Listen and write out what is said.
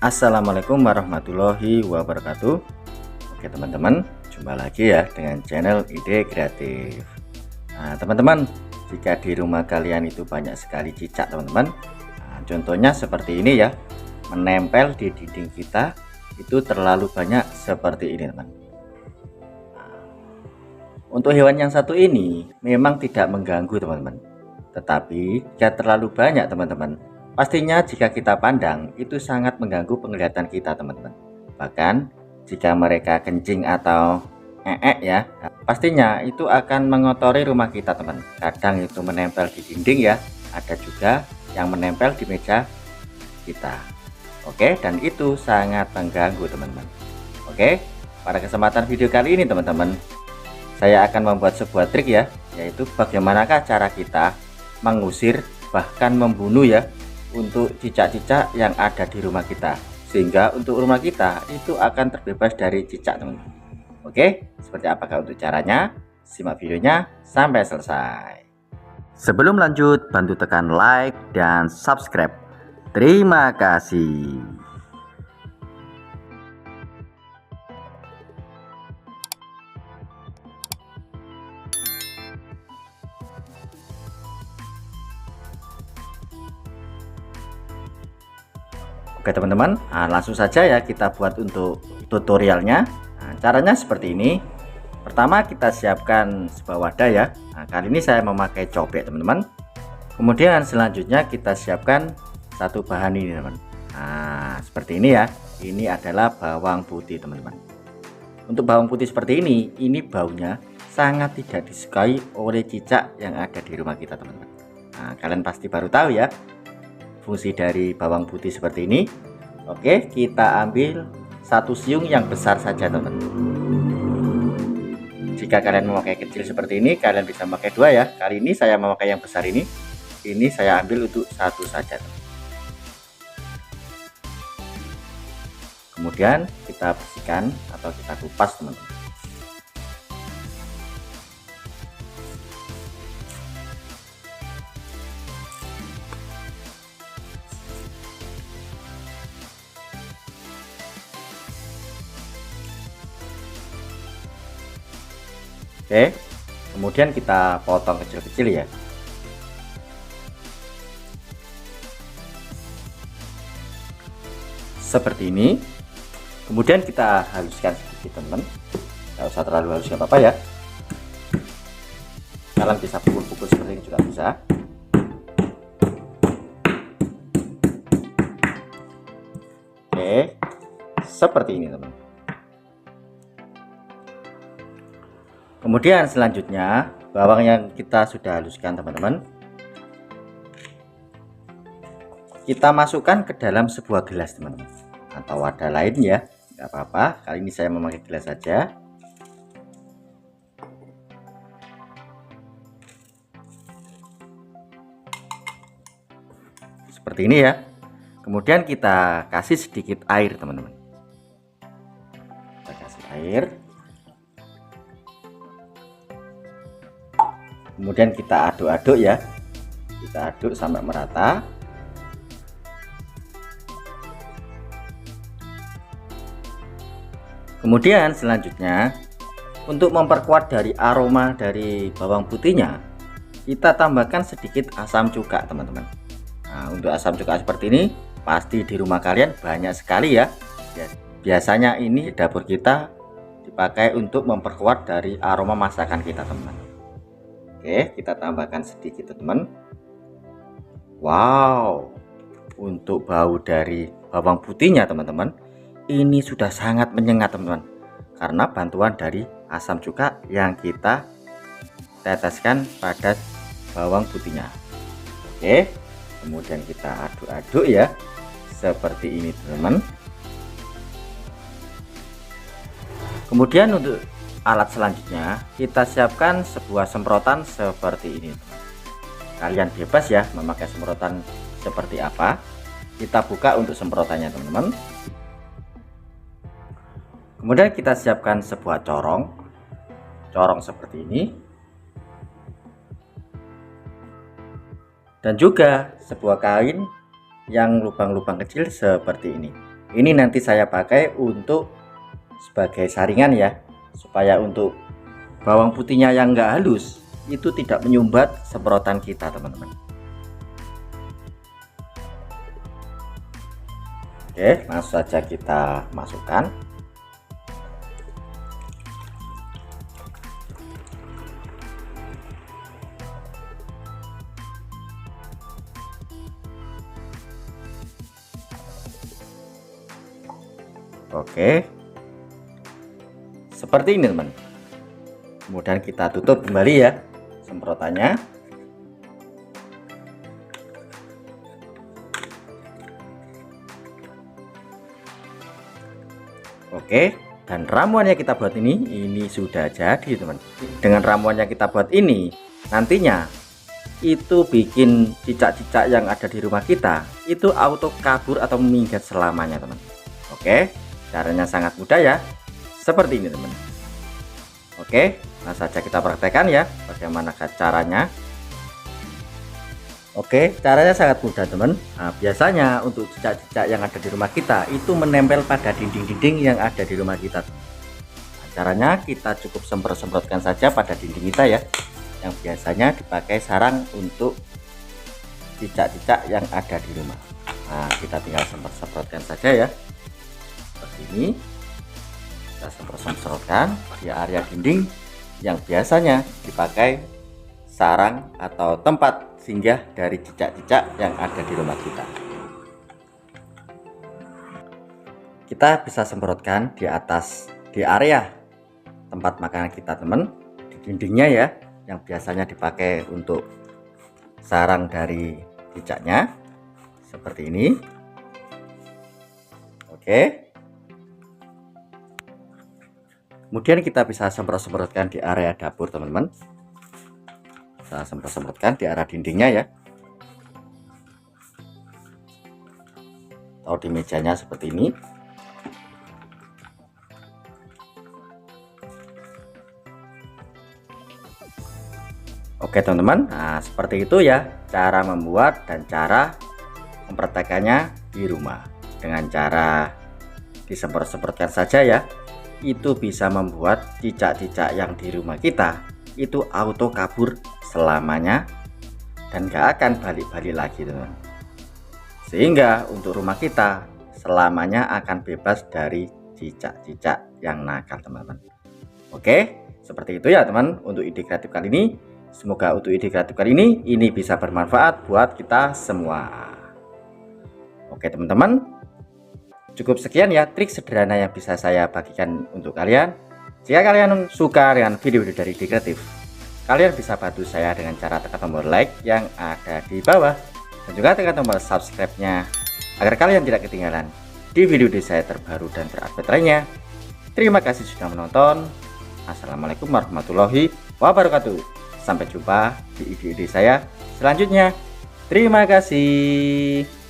Assalamualaikum warahmatullahi wabarakatuh. Oke teman-teman, jumpa lagi ya dengan channel Ide Kreatif. Nah teman-teman, jika di rumah kalian itu banyak sekali cicak teman-teman, contohnya seperti ini ya, menempel di dinding kita itu terlalu banyak seperti ini teman. Untuk hewan yang satu ini memang tidak mengganggu teman-teman, tetapi jika terlalu banyak teman-teman, pastinya jika kita pandang itu sangat mengganggu penglihatan kita teman-teman. Bahkan jika mereka kencing atau ya, pastinya itu akan mengotori rumah kita teman. Kadang itu menempel di dinding ya, ada juga yang menempel di meja kita. Oke, dan itu sangat mengganggu teman-teman. Oke, pada kesempatan video kali ini teman-teman, saya akan membuat sebuah trik ya, yaitu bagaimanakah cara kita mengusir bahkan membunuh ya untuk cicak-cicak yang ada di rumah kita, sehingga untuk rumah kita itu akan terbebas dari cicak teman-teman. Oke, seperti apakah untuk caranya? Simak videonya sampai selesai. Sebelum lanjut, bantu tekan like dan subscribe. Terima kasih. Oke teman-teman, langsung saja ya kita buat untuk tutorialnya. Caranya seperti ini. Pertama kita siapkan sebuah wadah ya. Kali ini saya memakai cobek teman-teman. Kemudian selanjutnya kita siapkan satu bahan ini teman. Seperti ini ya. Ini adalah bawang putih teman-teman. Untuk bawang putih seperti ini baunya sangat tidak disukai oleh cicak yang ada di rumah kita teman-teman. Kalian pasti baru tahu ya fungsi dari bawang putih seperti ini. Oke, kita ambil satu siung yang besar saja teman-teman. Jika kalian memakai kecil seperti ini, kalian bisa memakai dua ya. Kali ini saya memakai yang besar ini saya ambil untuk satu saja teman. Kemudian kita bersihkan atau kita kupas teman-teman. Oke, kemudian kita potong kecil-kecil ya. Seperti ini. Kemudian kita haluskan sedikit teman. Nggak usah terlalu halus, nggak apa-apa ya. Kalian bisa pukul-pukul seperti ini juga bisa. Oke, seperti ini teman. Kemudian selanjutnya bawang yang kita sudah haluskan teman-teman, kita masukkan ke dalam sebuah gelas teman-teman, atau wadah lain ya, nggak apa-apa. Kali ini saya memakai gelas saja. Seperti ini ya. Kemudian kita kasih sedikit air teman-teman. Kita kasih air. Kemudian kita aduk-aduk ya, kita aduk sampai merata. Kemudian selanjutnya untuk memperkuat dari aroma dari bawang putihnya, kita tambahkan sedikit asam cuka teman-teman. Untuk asam cuka seperti ini pasti di rumah kalian banyak sekali ya. Biasanya ini dapur kita dipakai untuk memperkuat dari aroma masakan kita teman-teman. Oke, kita tambahkan sedikit teman-teman. Wow, untuk bau dari bawang putihnya teman-teman, ini sudah sangat menyengat teman-teman, karena bantuan dari asam cuka yang kita teteskan pada bawang putihnya. Oke, kemudian kita aduk-aduk ya, seperti ini teman-teman. Kemudian untuk alat selanjutnya kita siapkan sebuah semprotan seperti ini. Kalian bebas ya memakai semprotan seperti apa. Kita buka untuk semprotannya teman-teman. Kemudian kita siapkan sebuah corong seperti ini, dan juga sebuah kain yang lubang-lubang kecil seperti ini. Ini nanti saya pakai untuk sebagai saringan ya, supaya untuk bawang putihnya yang enggak halus itu tidak menyumbat semprotan kita teman-teman. Oke, langsung saja kita masukkan. Oke, seperti ini teman. Kemudian kita tutup kembali ya semprotannya. Oke, dan ramuan yang kita buat ini sudah jadi teman. Dengan ramuan yang kita buat ini, nantinya itu bikin cicak-cicak yang ada di rumah kita itu auto kabur atau minggat selamanya teman. Oke, caranya sangat mudah ya, seperti ini teman. Oke, langsung saja kita praktekkan ya bagaimana caranya. Oke, caranya sangat mudah teman. Nah, biasanya untuk cicak-cicak yang ada di rumah kita itu menempel pada dinding-dinding yang ada di rumah kita. Nah, caranya kita cukup semprot-semprotkan saja pada dinding kita ya, yang biasanya dipakai sarang untuk cicak-cicak yang ada di rumah. Nah, kita tinggal semprot-semprotkan saja ya, seperti ini. Kita semprot-semprotkan di area dinding yang biasanya dipakai sarang atau tempat singgah dari cicak-cicak yang ada di rumah kita. Kita bisa semprotkan di atas, di area tempat makanan kita teman, di dindingnya ya, yang biasanya dipakai untuk sarang dari cicaknya, seperti ini. Oke, kemudian kita bisa semprot-semprotkan di area dapur teman-teman. Kita semprot-semprotkan di area dindingnya ya, atau di mejanya seperti ini. Oke teman-teman, nah seperti itu ya cara membuat dan cara mempraktekannya di rumah. Dengan cara disemprot-semprotkan saja ya, itu bisa membuat cicak-cicak yang di rumah kita itu auto kabur selamanya dan gak akan balik-balik lagi teman. Sehingga untuk rumah kita selamanya akan bebas dari cicak-cicak yang nakal teman-teman. Oke, seperti itu ya teman untuk ide kreatif kali ini. Semoga untuk ide kreatif kali ini bisa bermanfaat buat kita semua. Oke teman-teman, cukup sekian ya trik sederhana yang bisa saya bagikan untuk kalian. Jika kalian suka dengan video dari ide kreatif, kalian bisa bantu saya dengan cara tekan tombol like yang ada di bawah dan juga tekan tombol subscribe-nya agar kalian tidak ketinggalan di video saya terbaru dan terupdate lainnya. Terima kasih sudah menonton. Assalamualaikum warahmatullahi wabarakatuh. Sampai jumpa di ide-ide saya selanjutnya. Terima kasih.